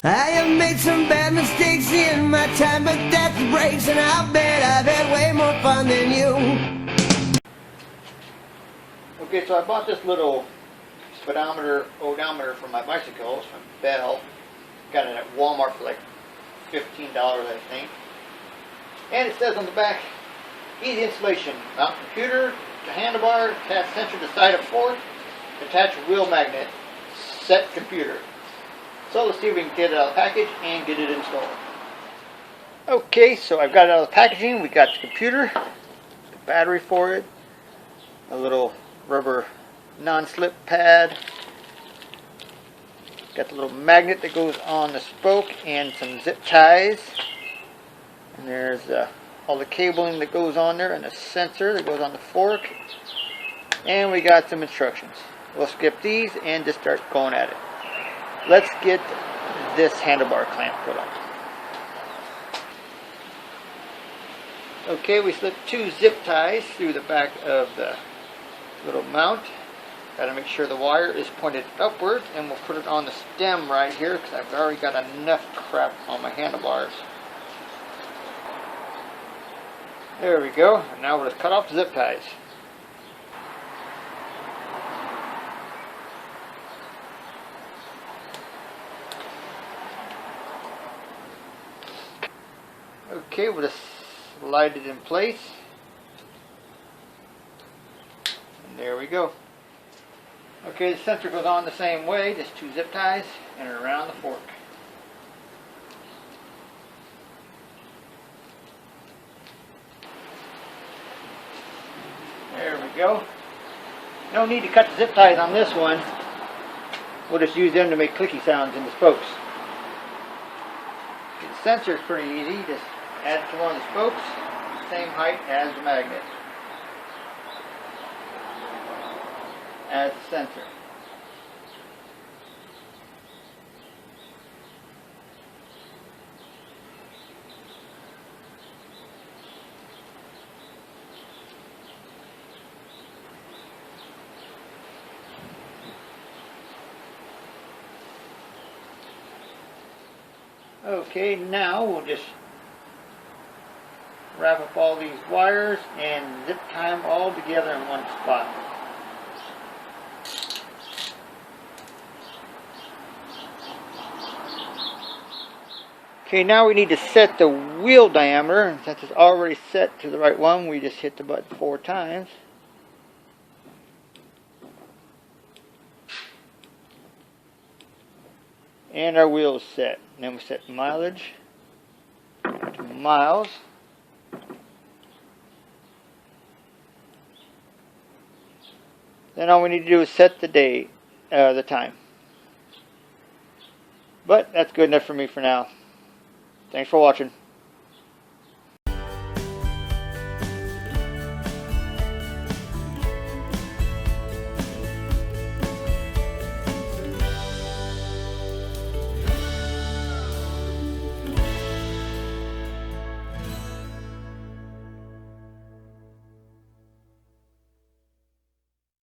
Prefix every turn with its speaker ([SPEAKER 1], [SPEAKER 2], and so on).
[SPEAKER 1] I have made some bad mistakes in my time, but that's the breaks, and I'll bet I've had way more fun than you.
[SPEAKER 2] Okay, so I bought this little speedometer, odometer for my bicycles from Bell. Got it at Walmart for like $15, I think. And it says on the back, easy installation. Mount computer to handlebar, attach sensor to side of fork, attach wheel magnet, set computer. So let's see if we can get it out of the package and get it installed. Okay, so I've got it out of the packaging. We got the computer, the battery for it, a little rubber non-slip pad, got the little magnet that goes on the spoke, and some zip ties. And there's all the cabling that goes on there, and a sensor that goes on the fork. And we got some instructions. We'll skip these and just start going at it. Let's get this handlebar clamp put on. Okay, we slipped 2 zip ties through the back of the little mount. Got to make sure the wire is pointed upwards, and we'll put it on the stem right here because I've already got enough crap on my handlebars. There we go. And now we'll just cut off the zip ties. Okay, we'll just slide it in place. And there we go. Okay, the sensor goes on the same way, just 2 zip ties and around the fork. There we go. No need to cut the zip ties on this one. We'll just use them to make clicky sounds in the spokes. The sensor is pretty easy. Just add it to one of the spokes, same height as the magnet. As the sensor. Okay, now we'll just wrap up all these wires and zip tie them all together in one spot. Okay, now we need to set the wheel diameter, and since it's already set to the right one, we just hit the button 4 times. And our wheel is set. And then we set mileage to miles. Then all we need to do is set the date, the time. But that's good enough for me for now. Thanks for watching.